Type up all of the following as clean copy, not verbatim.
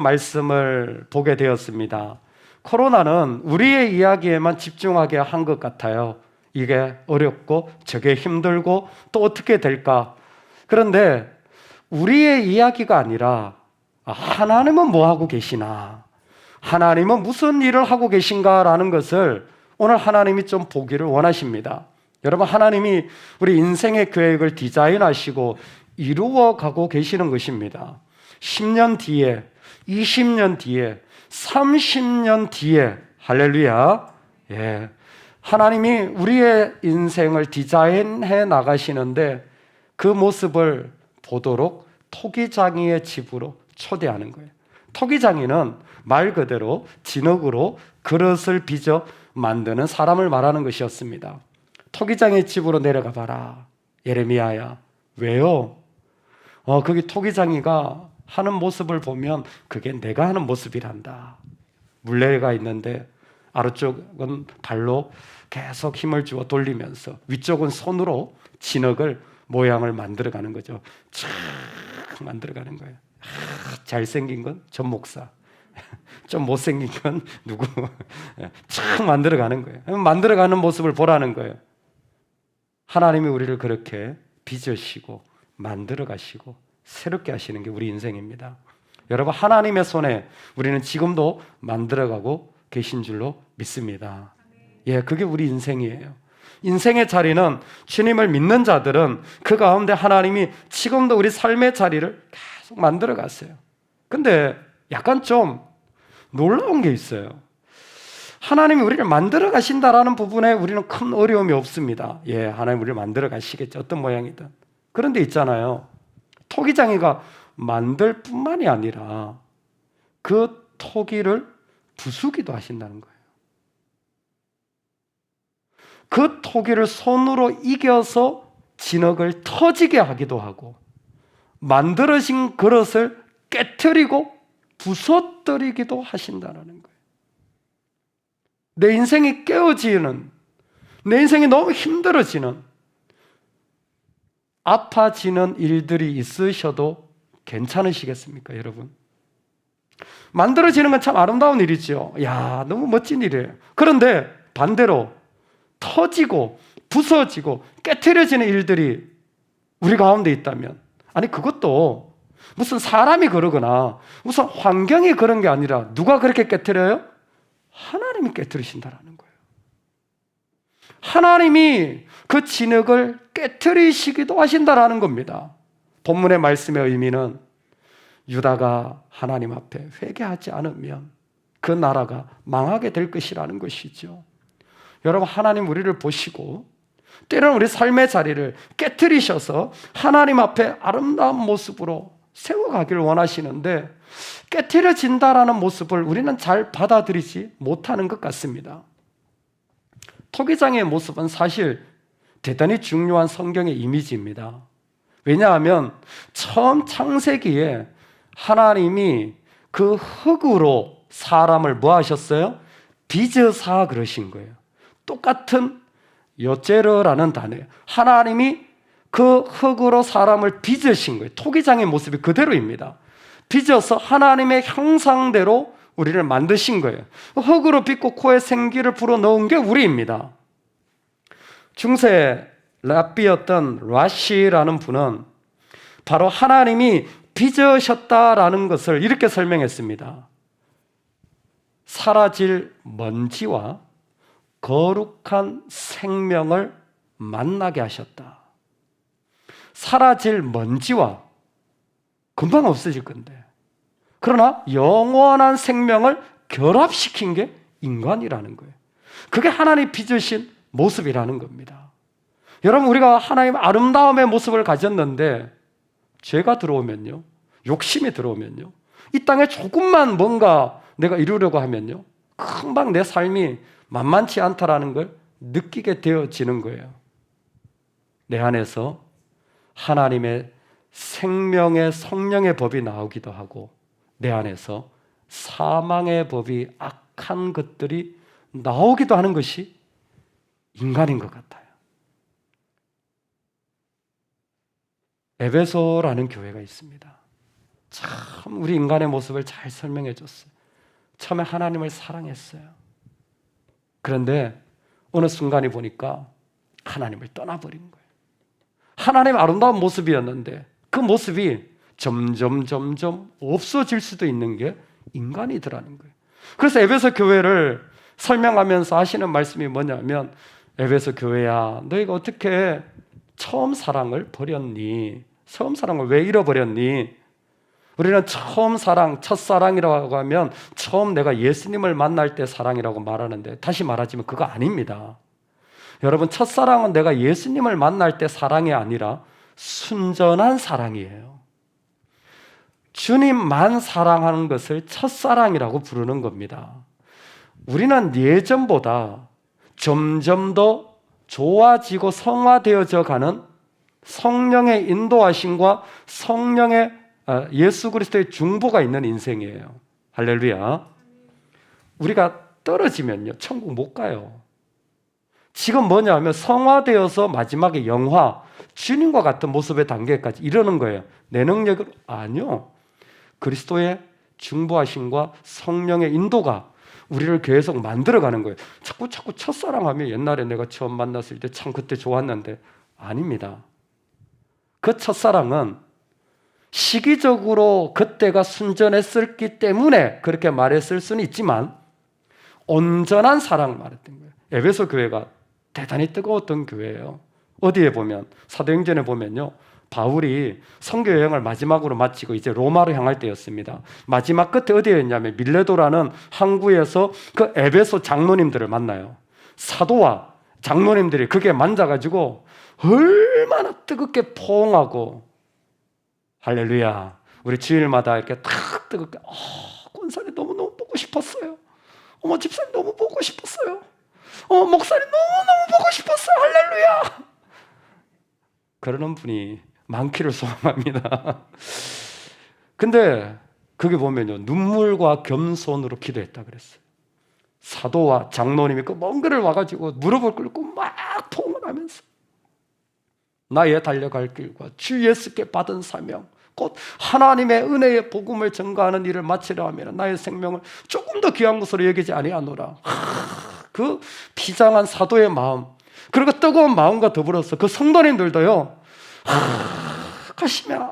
말씀을 보게 되었습니다. 코로나는 우리의 이야기에만 집중하게 한 것 같아요. 이게 어렵고 저게 힘들고 또 어떻게 될까? 그런데 우리의 이야기가 아니라 하나님은 뭐 하고 계시나? 하나님은 무슨 일을 하고 계신가라는 것을 오늘 하나님이 좀 보기를 원하십니다. 여러분, 하나님이 우리 인생의 계획을 디자인하시고 이루어가고 계시는 것입니다. 10년 뒤에, 20년 뒤에, 30년 뒤에, 할렐루야. 예. 하나님이 우리의 인생을 디자인해 나가시는데 그 모습을 보도록 토기장이의 집으로 초대하는 거예요. 토기장이는 말 그대로 진흙으로 그릇을 빚어 만드는 사람을 말하는 것이었습니다. 토기장의 집으로 내려가 봐라. 예레미야야. 왜요? 거기 토기장이가 하는 모습을 보면 그게 내가 하는 모습이란다. 물레가 있는데 아래쪽은 발로 계속 힘을 주어 돌리면서 위쪽은 손으로 진흙을 모양을 만들어가는 거죠. 쫙 만들어가는 거예요. 잘생긴 건 전 목사, 좀 못생긴 건 누구, 쫙 만들어가는 거예요. 만들어가는 모습을 보라는 거예요. 하나님이 우리를 그렇게 빚으시고 만들어가시고 새롭게 하시는 게 우리 인생입니다. 여러분, 하나님의 손에 우리는 지금도 만들어가고 계신 줄로 믿습니다. 예, 그게 우리 인생이에요. 인생의 자리는 주님을 믿는 자들은 그 가운데 하나님이 지금도 우리 삶의 자리를 계속 만들어 갔어요. 근데 약간 좀 놀라운 게 있어요. 하나님이 우리를 만들어 가신다라는 부분에 우리는 큰 어려움이 없습니다. 예, 하나님 우리를 만들어 가시겠죠. 어떤 모양이든. 그런데 있잖아요. 토기장이가 만들 뿐만이 아니라 그 토기를 부수기도 하신다는 거예요. 그 토기를 손으로 이겨서 진흙을 터지게 하기도 하고 만들어진 그릇을 깨트리고 부서뜨리기도 하신다는 거예요. 내 인생이 깨어지는, 내 인생이 너무 힘들어지는, 아파지는 일들이 있으셔도 괜찮으시겠습니까, 여러분? 만들어지는 건 참 아름다운 일이죠. 야, 너무 멋진 일이에요. 그런데 반대로 터지고 부서지고 깨트려지는 일들이 우리 가운데 있다면, 아니 그것도 무슨 사람이 그러거나 무슨 환경이 그런 게 아니라 누가 그렇게 깨트려요? 하나님이 깨트리신다라는 거예요. 하나님이 그 진흙을 깨트리시기도 하신다라는 겁니다. 본문의 말씀의 의미는 유다가 하나님 앞에 회개하지 않으면 그 나라가 망하게 될 것이라는 것이죠. 여러분, 하나님 우리를 보시고 때로는 우리 삶의 자리를 깨트리셔서 하나님 앞에 아름다운 모습으로 세워가기를 원하시는데 깨트려진다라는 모습을 우리는 잘 받아들이지 못하는 것 같습니다. 토기장의 모습은 사실 대단히 중요한 성경의 이미지입니다. 왜냐하면 처음 창세기에 하나님이 그 흙으로 사람을 뭐 하셨어요? 빚으사 그러신 거예요. 똑같은 요제르라는 단어예요. 하나님이 그 흙으로 사람을 빚으신 거예요. 토기장의 모습이 그대로입니다. 빚어서 하나님의 형상대로 우리를 만드신 거예요. 흙으로 빚고 코에 생기를 불어넣은 게 우리입니다. 중세 랍비였던 라시라는 분은 바로 하나님이 빚으셨다라는 것을 이렇게 설명했습니다. 사라질 먼지와 거룩한 생명을 만나게 하셨다. 사라질 먼지와 금방 없어질 건데, 그러나 영원한 생명을 결합시킨 게 인간이라는 거예요. 그게 하나님 빚으신 모습이라는 겁니다. 여러분, 우리가 하나님 아름다움의 모습을 가졌는데 죄가 들어오면요, 욕심이 들어오면요, 이 땅에 조금만 뭔가 내가 이루려고 하면요, 금방 내 삶이 만만치 않다라는 걸 느끼게 되어지는 거예요. 내 안에서 하나님의 생명의 성령의 법이 나오기도 하고 내 안에서 사망의 법이 악한 것들이 나오기도 하는 것이 인간인 것 같아요. 에베소라는 교회가 있습니다. 참 우리 인간의 모습을 잘 설명해 줬어요. 처음에 하나님을 사랑했어요. 그런데 어느 순간에 보니까 하나님을 떠나버린 거예요. 하나님의 아름다운 모습이었는데 그 모습이 점점 없어질 수도 있는 게 인간이더라는 거예요. 그래서 에베소 교회를 설명하면서 하시는 말씀이 뭐냐면, 에베소 교회야, 너희가 어떻게 처음 사랑을 버렸니? 처음 사랑을 왜 잃어버렸니? 우리는 처음 사랑, 첫사랑이라고 하면 처음 내가 예수님을 만날 때 사랑이라고 말하는데, 다시 말하자면 그거 아닙니다. 여러분, 첫사랑은 내가 예수님을 만날 때 사랑이 아니라 순전한 사랑이에요. 주님만 사랑하는 것을 첫사랑이라고 부르는 겁니다. 우리는 예전보다 점점 더 좋아지고 성화되어져 가는 성령의 인도하심과 성령의 예수 그리스도의 중보가 있는 인생이에요. 할렐루야. 우리가 떨어지면요, 천국 못 가요. 지금 뭐냐면 성화되어서 마지막에 영화, 주님과 같은 모습의 단계까지 이러는 거예요. 내 능력으로? 아니요. 그리스도의 중보하심과 성령의 인도가 우리를 계속 만들어가는 거예요. 자꾸 첫사랑하면 옛날에 내가 처음 만났을 때 참 그때 좋았는데, 아닙니다. 그 첫사랑은 시기적으로 그때가 순전했었기 때문에 그렇게 말했을 수는 있지만 온전한 사랑을 말했던 거예요. 에베소 교회가 대단히 뜨거웠던 교회예요. 어디에 보면, 사도행전에 보면요, 바울이 선교 여행을 마지막으로 마치고 이제 로마로 향할 때였습니다. 마지막 끝에 어디였냐면 밀레도라는 항구에서 그 에베소 장로님들을 만나요. 사도와 장로님들이 그게 만져가지고 얼마나 뜨겁게 포옹하고, 할렐루야, 우리 주일마다 이렇게 탁 뜨겁게, 권사님 너무너무 보고 싶었어요. 어머, 집사님 너무 보고 싶었어요. 목사님 너무너무 보고 싶었어요. 할렐루야. 그러는 분이 많기를 소망합니다. 근데 그게 보면요, 눈물과 겸손으로 기도했다 그랬어요. 사도와 장로님이 그 먼 길을 와가지고 무릎을 꿇고 막 포옹을 하면서, 나의 달려갈 길과 주 예수께 받은 사명, 곧 하나님의 은혜의 복음을 전가하는 일을 마치려 하면 나의 생명을 조금 더 귀한 것으로 여기지 아니하노라. 그 비장한 사도의 마음, 그리고 뜨거운 마음과 더불어서 그 성도님들도요,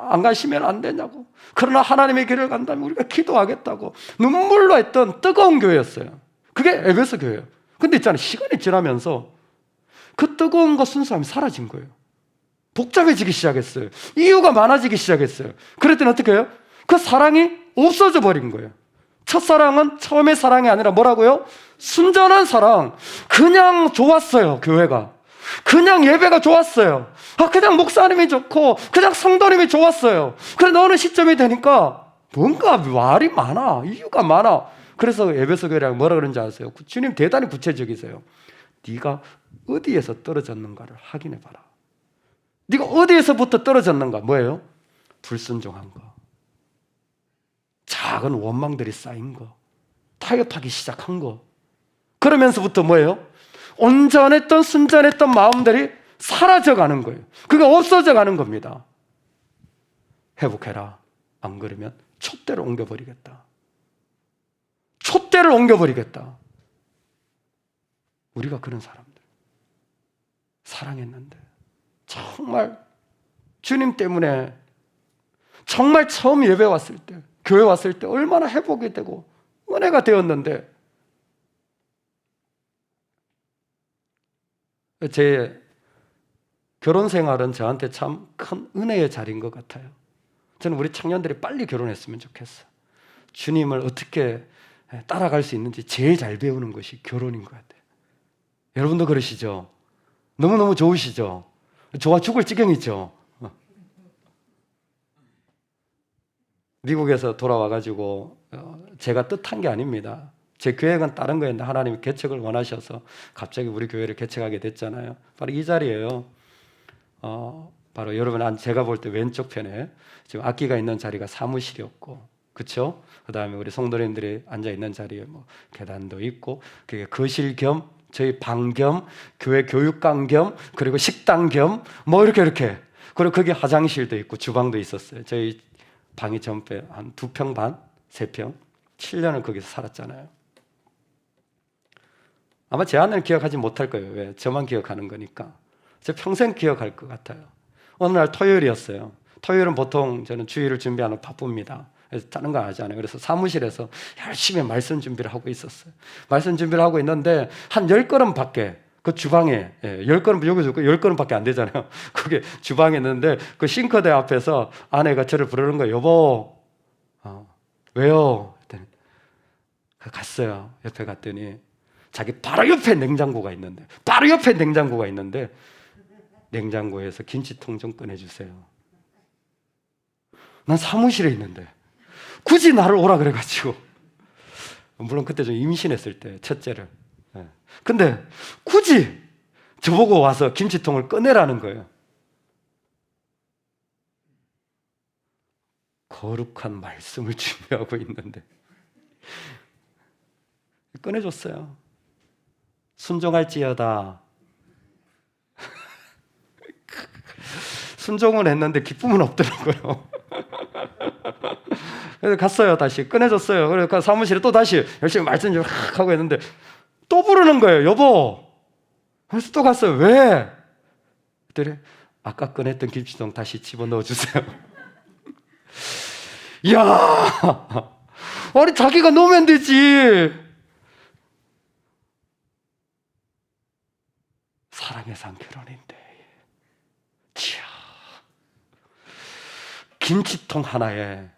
안 가시면 안 되냐고, 그러나 하나님의 길을 간다면 우리가 기도하겠다고 눈물로 했던 뜨거운 교회였어요. 그게 에베소 교회예요. 근데 있잖아요, 시간이 지나면서 그 뜨거운 것 순수함이 사라진 거예요. 복잡해지기 시작했어요. 이유가 많아지기 시작했어요. 그랬더니 어떻게 해요? 그 사랑이 없어져 버린 거예요. 첫사랑은 처음의 사랑이 아니라 뭐라고요? 순전한 사랑. 그냥 좋았어요, 교회가. 그냥 예배가 좋았어요. 그냥 목사님이 좋고 그냥 성도님이 좋았어요. 그런데 어느 시점이 되니까 뭔가 말이 많아, 이유가 많아. 그래서 에베소 교회랑 뭐라 그런지 아세요? 주님 대단히 구체적이세요. 네가 어디에서 떨어졌는가를 확인해봐라. 네가 어디에서부터 떨어졌는가? 뭐예요? 불순종한 거, 작은 원망들이 쌓인 거, 타협하기 시작한 거. 그러면서부터 뭐예요? 온전했던 순전했던 마음들이 사라져가는 거예요. 그게 없어져가는 겁니다. 회복해라. 안 그러면 촛대를 옮겨버리겠다. 촛대를 옮겨버리겠다. 우리가 그런 사람들 사랑했는데, 정말 주님 때문에 정말 처음 예배 왔을 때, 교회 왔을 때 얼마나 회복이 되고 은혜가 되었는데, 제 결혼 생활은 저한테 참 큰 은혜의 자리인 것 같아요. 저는 우리 청년들이 빨리 결혼했으면 좋겠어요. 주님을 어떻게 따라갈 수 있는지 제일 잘 배우는 것이 결혼인 것 같아요. 여러분도 그러시죠? 너무너무 좋으시죠? 좋아 죽을 지경이죠? 미국에서 돌아와가지고 제가 뜻한 게 아닙니다. 제 계획은 다른 거였는데 하나님이 개척을 원하셔서 갑자기 우리 교회를 개척하게 됐잖아요. 바로 이 자리예요. 바로 여러분, 제가 볼 때 왼쪽 편에 지금 악기가 있는 자리가 사무실이었고, 그렇죠? 그 다음에 우리 성도님들이 앉아 있는 자리에 뭐 계단도 있고, 그게 거실 겸 저희 방 겸 교회 교육관 겸 그리고 식당 겸 뭐 이렇게 그리고 거기 화장실도 있고 주방도 있었어요. 저희 방이 전pe 한 2평 반, 3평, 7년을 거기서 살았잖아요. 아마 제 아내는 기억하지 못할 거예요. 왜? 저만 기억하는 거니까. 저 평생 기억할 것 같아요. 어느 날 토요일이었어요. 토요일은 보통 저는 주일을 준비하는 바쁩니다. 그래서 다른 거 하지 않아요. 그래서 사무실에서 열심히 말씀 준비를 하고 있었어요. 말씀 준비를 하고 있는데 한 10걸음 밖에 그 주방에 10걸음 여기서 10걸음밖에 안 되잖아요. 그게 주방에 있는데 그 싱크대 앞에서 아내가 저를 부르는 거예요. 여보, 왜요? 그랬더니 갔어요. 옆에 갔더니 자기 바로 옆에 냉장고가 있는데 냉장고에서 김치통 좀 꺼내주세요. 난 사무실에 있는데 굳이 나를 오라 그래가지고, 물론 그때 좀 임신했을 때 첫째를, 근데 굳이 저보고 와서 김치통을 꺼내라는 거예요. 거룩한 말씀을 준비하고 있는데 꺼내줬어요. 순종할지어다. 순종은 했는데 기쁨은 없더라고요. 그래서 갔어요. 다시 꺼내줬어요. 그래서 사무실에 또 다시 열심히 말씀 좀 하고 했는데 또 부르는 거예요. 여보. 그래서 또 갔어요. 왜? 그랬더니 아까 꺼냈던 김치통 다시 집어넣어 주세요. 이야, 아니 자기가 놓으면 되지. 사랑해서 한 결혼인데, 이야, 김치통 하나에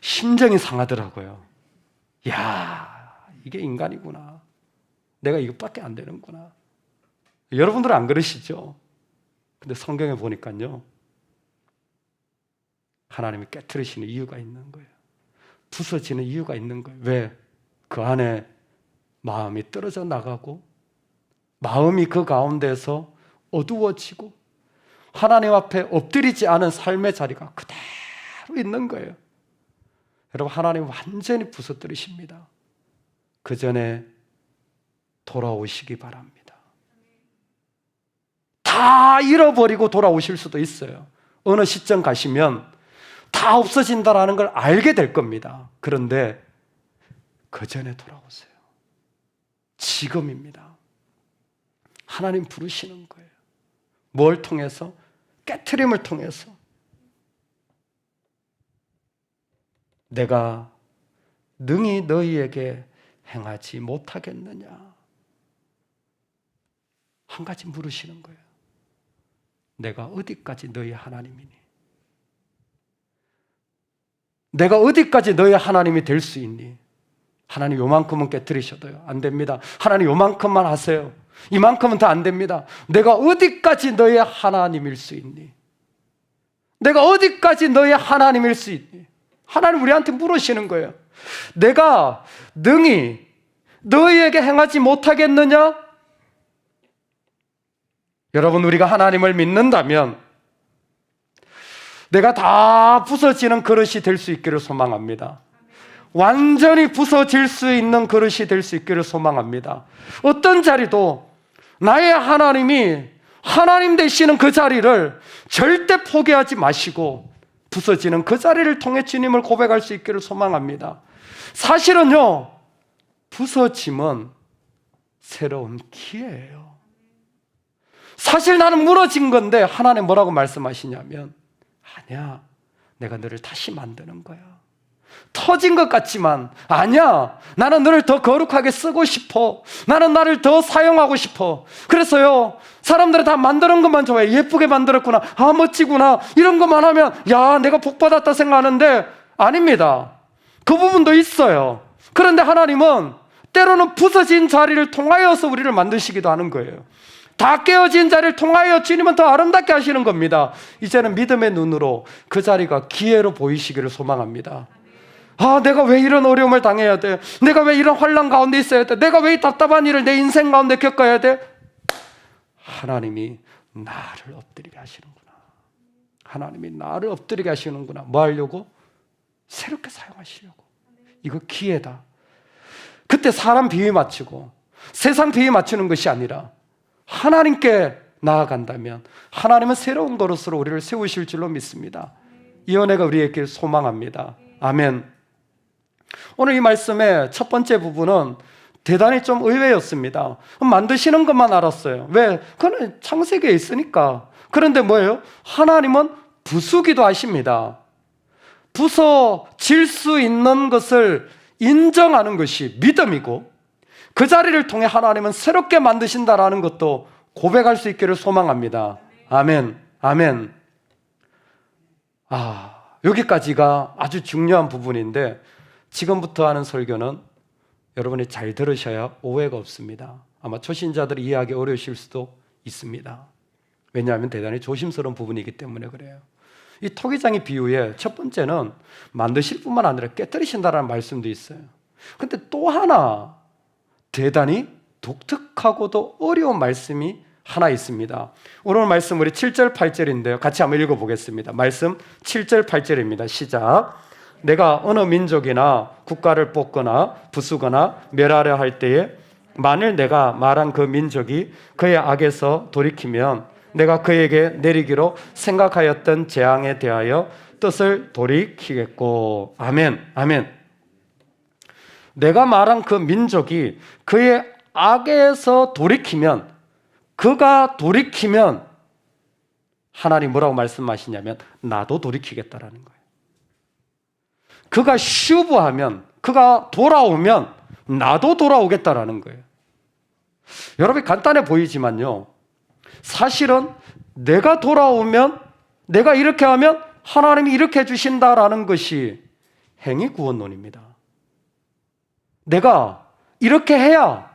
심정이 상하더라고요. 이야, 이게 인간이구나. 내가 이것밖에 안 되는구나. 여러분들은 안 그러시죠? 근데 성경에 보니까요, 하나님이 깨트리시는 이유가 있는 거예요. 부서지는 이유가 있는 거예요. 왜? 그 안에 마음이 떨어져 나가고 마음이 그 가운데서 어두워지고 하나님 앞에 엎드리지 않은 삶의 자리가 그대로 있는 거예요. 여러분, 하나님 완전히 부서뜨리십니다. 그 전에 돌아오시기 바랍니다. 다 잃어버리고 돌아오실 수도 있어요. 어느 시점 가시면 다 없어진다라는 걸 알게 될 겁니다. 그런데 그 전에 돌아오세요. 지금입니다. 하나님 부르시는 거예요. 뭘 통해서? 깨트림을 통해서. 내가 능히 너희에게 행하지 못하겠느냐? 한 가지 물으시는 거예요. 내가 어디까지 너희 하나님이니? 내가 어디까지 너희 하나님이 될 수 있니? 하나님 요만큼은 깨트리셔도요, 안 됩니다. 하나님 요만큼만 하세요. 이만큼은 더 안 됩니다. 내가 어디까지 너의 하나님일 수 있니? 내가 어디까지 너의 하나님일 수 있니? 하나님 우리한테 물으시는 거예요. 내가 능히 너희에게 행하지 못하겠느냐? 여러분, 우리가 하나님을 믿는다면 내가 다 부서지는 그릇이 될 수 있기를 소망합니다. 완전히 부서질 수 있는 그릇이 될 수 있기를 소망합니다. 어떤 자리도 나의 하나님이 하나님 되시는 그 자리를 절대 포기하지 마시고 부서지는 그 자리를 통해 주님을 고백할 수 있기를 소망합니다. 사실은요, 부서짐은 새로운 기회예요. 사실 나는 무너진 건데 하나님 뭐라고 말씀하시냐면, 아니야, 내가 너를 다시 만드는 거야. 터진 것 같지만 아니야, 나는 너를 더 거룩하게 쓰고 싶어. 나는 나를 더 사용하고 싶어. 그래서요, 사람들이 다 만드는 것만 좋아해. 예쁘게 만들었구나, 아 멋지구나, 이런 것만 하면 야 내가 복받았다 생각하는데 아닙니다. 그 부분도 있어요. 그런데 하나님은 때로는 부서진 자리를 통하여서 우리를 만드시기도 하는 거예요. 다 깨어진 자리를 통하여 주님은 더 아름답게 하시는 겁니다. 이제는 믿음의 눈으로 그 자리가 기회로 보이시기를 소망합니다. 아, 내가 왜 이런 어려움을 당해야 돼? 내가 왜 이런 환난 가운데 있어야 돼? 내가 왜 이 답답한 일을 내 인생 가운데 겪어야 돼? 하나님이 나를 엎드리게 하시는구나. 하나님이 나를 엎드리게 하시는구나. 뭐 하려고? 새롭게 사용하시려고. 이거 기회다. 그때 사람 비위 맞추고 세상 비위 맞추는 것이 아니라 하나님께 나아간다면 하나님은 새로운 그릇으로 우리를 세우실 줄로 믿습니다. 이 은혜가 우리에게 소망합니다. 아멘. 오늘 이 말씀의 첫 번째 부분은 대단히 좀 의외였습니다. 만드시는 것만 알았어요. 왜? 그건 창세기에 있으니까. 그런데 뭐예요? 하나님은 부수기도 하십니다. 부서질 수 있는 것을 인정하는 것이 믿음이고, 그 자리를 통해 하나님은 새롭게 만드신다라는 것도 고백할 수 있기를 소망합니다. 아멘. 아멘. 여기까지가 아주 중요한 부분인데, 지금부터 하는 설교는 여러분이 잘 들으셔야 오해가 없습니다. 아마 초신자들이 이해하기 어려우실 수도 있습니다. 왜냐하면 대단히 조심스러운 부분이기 때문에 그래요. 이 토기장의 비유에 첫 번째는 만드실 뿐만 아니라 깨뜨리신다라는 말씀도 있어요. 근데 또 하나 대단히 독특하고도 어려운 말씀이 하나 있습니다. 오늘 말씀 우리 7절 8절인데요. 같이 한번 읽어보겠습니다. 말씀 7절 8절입니다. 시작. 내가 어느 민족이나 국가를 뽑거나 부수거나 멸하려 할 때에 만일 내가 말한 그 민족이 그의 악에서 돌이키면 내가 그에게 내리기로 생각하였던 재앙에 대하여 뜻을 돌이키겠고. 아멘. 아멘. 내가 말한 그 민족이 그의 악에서 돌이키면, 그가 돌이키면 하나님 뭐라고 말씀하시냐면 나도 돌이키겠다라는 거예요. 그가 슈브하면, 그가 돌아오면 나도 돌아오겠다라는 거예요. 여러분 간단해 보이지만요, 사실은 내가 돌아오면, 내가 이렇게 하면 하나님이 이렇게 해주신다라는 것이 행위구원론입니다. 내가 이렇게 해야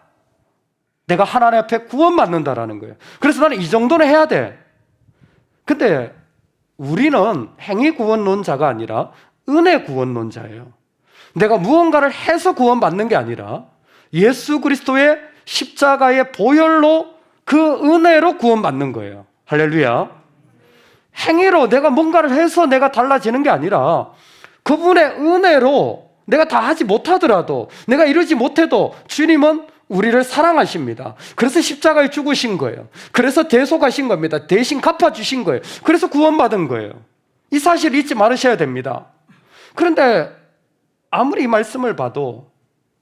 내가 하나님 앞에 구원받는다라는 거예요. 그래서 나는 이 정도는 해야 돼. 근데 우리는 행위구원론자가 아니라 은혜구원론자예요. 내가 무언가를 해서 구원받는 게 아니라 예수 그리스도의 십자가의 보혈로 그 은혜로 구원받는 거예요. 할렐루야. 행위로 내가 뭔가를 해서 내가 달라지는 게 아니라 그분의 은혜로 내가 다 하지 못하더라도, 내가 이루지 못해도 주님은 우리를 사랑하십니다. 그래서 십자가에 죽으신 거예요. 그래서 대속하신 겁니다. 대신 갚아주신 거예요. 그래서 구원받은 거예요. 이 사실 잊지 말으셔야 됩니다. 그런데 아무리 이 말씀을 봐도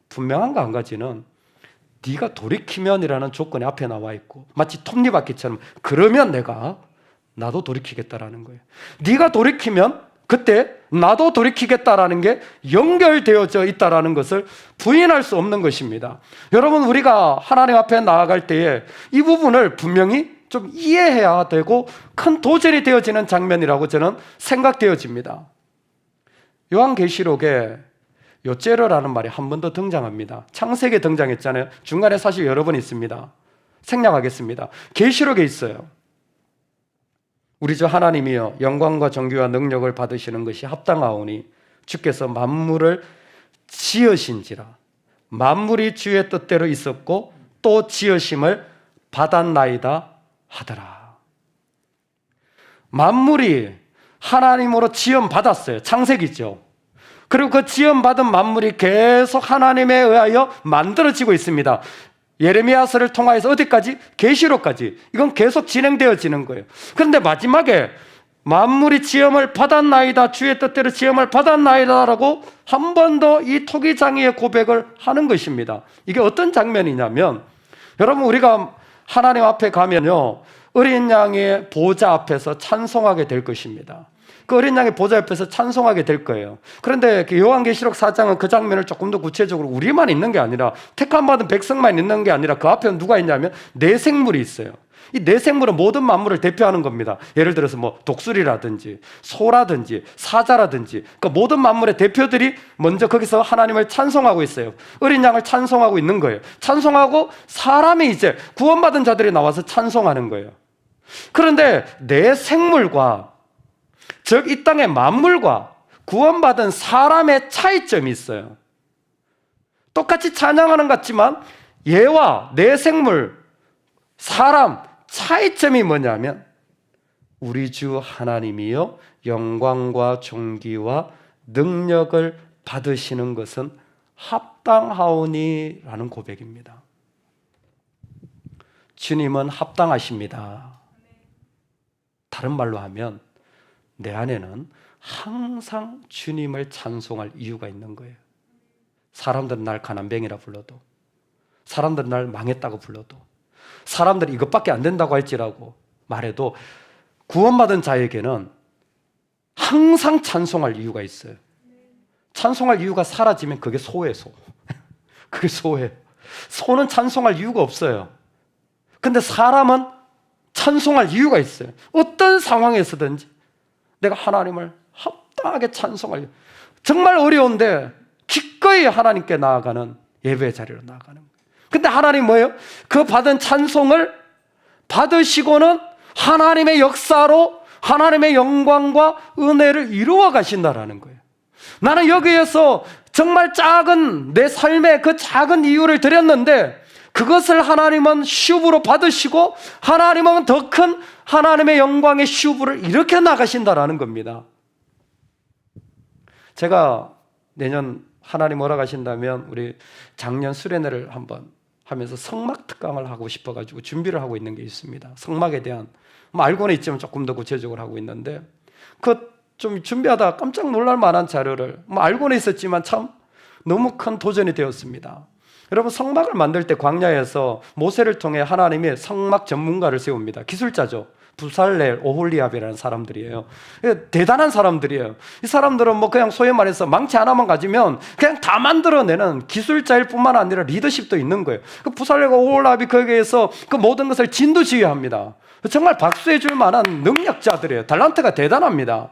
분명한 거 한 가지는 네가 돌이키면이라는 조건이 앞에 나와 있고, 마치 톱니바퀴처럼 그러면 나도 돌이키겠다라는 거예요. 네가 돌이키면 그때 나도 돌이키겠다라는 게 연결되어져 있다라는 것을 부인할 수 없는 것입니다. 여러분, 우리가 하나님 앞에 나아갈 때에 이 부분을 분명히 좀 이해해야 되고 큰 도전이 되어지는 장면이라고 저는 생각되어집니다. 요한계시록에 요째로라는 말이 한 번 더 등장합니다. 창세기에 등장했잖아요. 중간에 사실 여러 번 있습니다. 생략하겠습니다. 계시록에 있어요. 우리 주 하나님이여 영광과 존귀와 능력을 받으시는 것이 합당하오니 주께서 만물을 지으신지라. 만물이 주의 뜻대로 있었고 또 지으심을 받았나이다 하더라. 만물이 하나님으로 지음받았어요. 창세기죠. 그리고 그 지음받은 만물이 계속 하나님에 의하여 만들어지고 있습니다. 예레미야서를 통하여서 어디까지? 계시록까지. 이건 계속 진행되어지는 거예요. 그런데 마지막에 만물이 지음을 받았나이다, 주의 뜻대로 지음을 받았나이다라고 한 번 더 이 토기장이의 고백을 하는 것입니다. 이게 어떤 장면이냐면, 여러분 우리가 하나님 앞에 가면요, 어린 양의 보좌 앞에서 찬송하게 될 것입니다. 그 어린 양의 보좌 옆에서 찬송하게 될 거예요. 그런데 요한계시록 4장은 그 장면을 조금 더 구체적으로 우리만 있는 게 아니라, 택함받은 백성만 있는 게 아니라 그 앞에 누가 있냐면 네 생물이 있어요. 이 네 생물은 모든 만물을 대표하는 겁니다. 예를 들어서 뭐 독수리라든지 소라든지 사자라든지, 그러니까 모든 만물의 대표들이 먼저 거기서 하나님을 찬송하고 있어요. 어린 양을 찬송하고 있는 거예요. 찬송하고 사람이 이제 구원받은 자들이 나와서 찬송하는 거예요. 그런데 네 생물과, 즉 이 땅의 만물과 구원받은 사람의 차이점이 있어요. 똑같이 찬양하는 것 같지만 얘와 내 생물, 사람 차이점이 뭐냐면, 우리 주 하나님이여 영광과 존귀와 능력을 받으시는 것은 합당하오니 라는 고백입니다. 주님은 합당하십니다. 다른 말로 하면 내 안에는 항상 주님을 찬송할 이유가 있는 거예요. 사람들은 날 가난뱅이라 불러도, 사람들은 날 망했다고 불러도, 사람들이 이것밖에 안 된다고 할지라고 말해도 구원받은 자에게는 항상 찬송할 이유가 있어요. 찬송할 이유가 사라지면 그게 소예요, 소. 그게 소예요. 소는 찬송할 이유가 없어요. 근데 사람은 찬송할 이유가 있어요. 어떤 상황에서든지 내가 하나님을 합당하게 찬송할 이유. 정말 어려운데 기꺼이 하나님께 나아가는 예배 자리로 나아가는 거예요. 근데 하나님 뭐예요? 그 받은 찬송을 받으시고는 하나님의 역사로 하나님의 영광과 은혜를 이루어 가신다라는 거예요. 나는 여기에서 정말 작은 내 삶의 그 작은 이유를 드렸는데 그것을 하나님은 슈브로 받으시고 하나님은 더 큰 하나님의 영광의 슈브를 일으켜 나가신다라는 겁니다. 제가 내년 하나님 허락하신다면 우리 작년 수련회를 한번 하면서 성막 특강을 하고 싶어가지고 준비를 하고 있는 게 있습니다. 성막에 대한 알고는 있지만 조금 더 구체적으로 하고 있는데 좀 준비하다가 깜짝 놀랄 만한 자료를 알고는 있었지만 참 너무 큰 도전이 되었습니다. 여러분, 성막을 만들 때 광야에서 모세를 통해 하나님이 성막 전문가를 세웁니다. 기술자죠. 부살렐, 오홀리압이라는 사람들이에요. 대단한 사람들이에요. 이 사람들은 그냥 소위 말해서 망치 하나만 가지면 그냥 다 만들어내는 기술자일 뿐만 아니라 리더십도 있는 거예요. 그 부살렐과 오홀리압이 거기에서 그 모든 것을 진두지휘합니다. 정말 박수해 줄 만한 능력자들이에요. 탤런트가 대단합니다.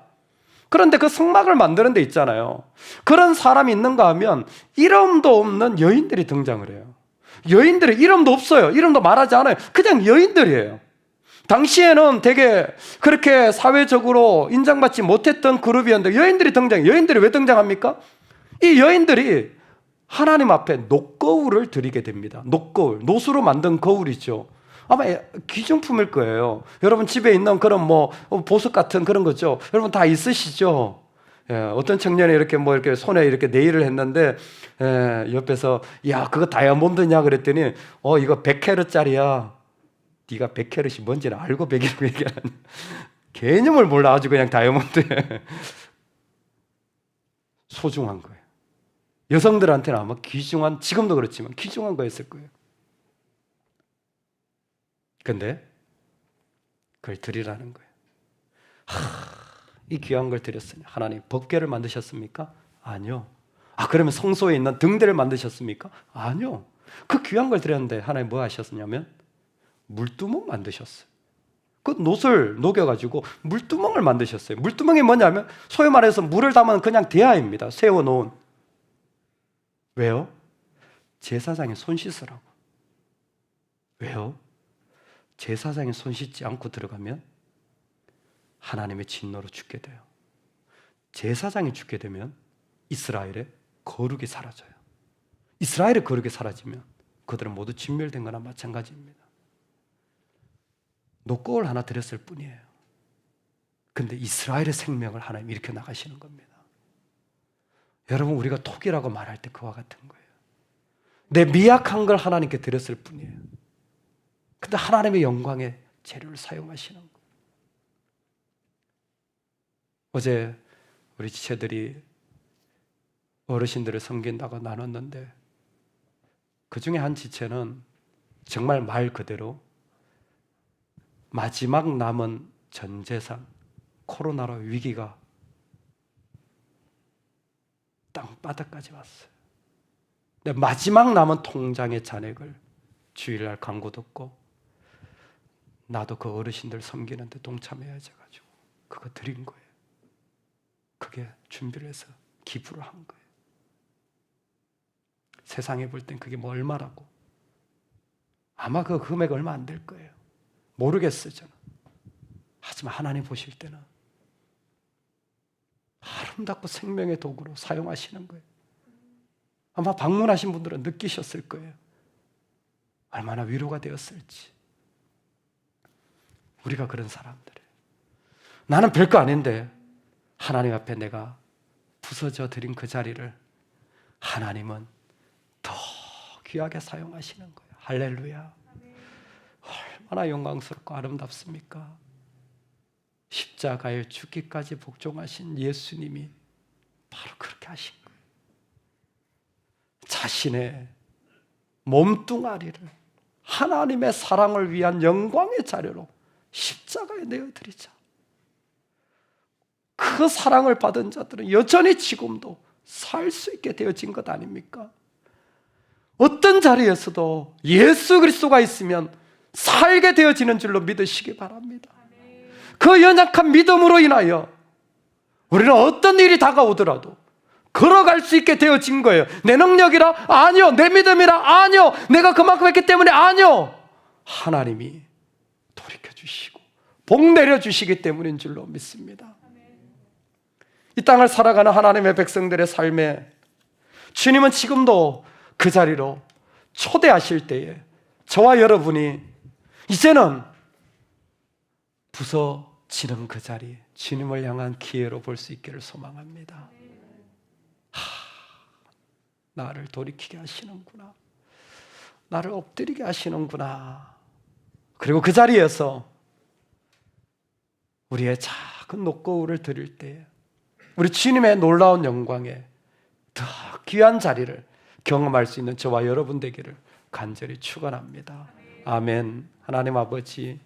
그런데 그 성막을 만드는 데 있잖아요. 그런 사람이 있는가 하면 이름도 없는 여인들이 등장을 해요. 여인들이 이름도 없어요. 이름도 말하지 않아요. 그냥 여인들이에요. 당시에는 되게 그렇게 사회적으로 인정받지 못했던 그룹이었는데 여인들이 등장해요. 여인들이 왜 등장합니까? 이 여인들이 하나님 앞에 녹거울을 드리게 됩니다. 녹거울, 노수로 만든 거울이죠. 아마 귀중품일 거예요. 여러분 집에 있는 그런 보석 같은 그런 거죠. 여러분 다 있으시죠? 예, 어떤 청년이 이렇게 이렇게 손에 이렇게 네일을 했는데 옆에서 야 그거 다이아몬드냐 그랬더니 이거 100캐럿짜리야. 네가 100캐럿이 뭔지는 알고 100이라고 얘기하는 개념을 몰라. 아주 그냥 다이아몬드에 소중한 거예요. 여성들한테는 아마 귀중한, 지금도 그렇지만 귀중한 거였을 거예요. 근데 그걸 드리라는 거예요. 이 귀한 걸 드렸으니 하나님 법궤를 만드셨습니까? 아니요. 그러면 성소에 있는 등대를 만드셨습니까? 아니요. 그 귀한 걸 드렸는데 하나님 뭐 하셨냐면 물두멍 만드셨어요. 그 놋을 녹여가지고 물두멍을 만드셨어요. 물두멍이 뭐냐면 소위 말해서 물을 담은 그냥 대야입니다. 세워놓은. 왜요? 제사장이 손 씻으라고. 왜요? 제사장이 손 씻지 않고 들어가면 하나님의 진노로 죽게 돼요. 제사장이 죽게 되면 이스라엘의 거룩이 사라져요. 이스라엘의 거룩이 사라지면 그들은 모두 진멸된 거나 마찬가지입니다. 녹거울 하나 드렸을 뿐이에요. 근데 이스라엘의 생명을 하나님 일으켜 나가시는 겁니다. 여러분, 우리가 톡이라고 말할 때 그와 같은 거예요. 내 미약한 걸 하나님께 드렸을 뿐이에요. 근데 하나님의 영광의 재료를 사용하시는 거예요. 어제 우리 지체들이 어르신들을 섬긴다고 나눴는데 그 중에 한 지체는 정말 말 그대로 마지막 남은 전 재산, 코로나로 위기가 땅바닥까지 왔어요. 근데 마지막 남은 통장의 잔액을 주일날 광고 듣고 나도 그 어르신들 섬기는데 동참해야지 해가지고 그거 드린 거예요. 그게 준비를 해서 기부를 한 거예요. 세상에 볼 땐 그게 얼마라고. 아마 그 금액 얼마 안 될 거예요. 모르겠어요, 저는. 하지만 하나님 보실 때는 아름답고 생명의 도구로 사용하시는 거예요. 아마 방문하신 분들은 느끼셨을 거예요. 얼마나 위로가 되었을지. 우리가 그런 사람들이에요. 나는 별거 아닌데 하나님 앞에 내가 부서져 드린 그 자리를 하나님은 더 귀하게 사용하시는 거예요. 할렐루야. 얼마나 영광스럽고 아름답습니까? 십자가에 죽기까지 복종하신 예수님이 바로 그렇게 하신 거예요. 자신의 몸뚱아리를 하나님의 사랑을 위한 영광의 자료로 십자가에 내어드리자. 그 사랑을 받은 자들은 여전히 지금도 살 수 있게 되어진 것 아닙니까? 어떤 자리에서도 예수 그리스도가 있으면 살게 되어지는 줄로 믿으시기 바랍니다. 그 연약한 믿음으로 인하여 우리는 어떤 일이 다가오더라도 걸어갈 수 있게 되어진 거예요. 내 능력이라? 아니요. 내 믿음이라? 아니요. 내가 그만큼 했기 때문에? 아니요. 하나님이 돌이켜주시고 복 내려주시기 때문인 줄로 믿습니다. 이 땅을 살아가는 하나님의 백성들의 삶에 주님은 지금도 그 자리로 초대하실 때에 저와 여러분이 이제는 부서지는 그 자리, 주님을 향한 기회로 볼 수 있기를 소망합니다. 나를 돌이키게 하시는구나. 나를 엎드리게 하시는구나. 그리고 그 자리에서 우리의 작은 녹거울을 드릴 때 우리 주님의 놀라운 영광에 더 귀한 자리를 경험할 수 있는 저와 여러분 되기를 간절히 축원합니다. 아멘. 하나님 아버지,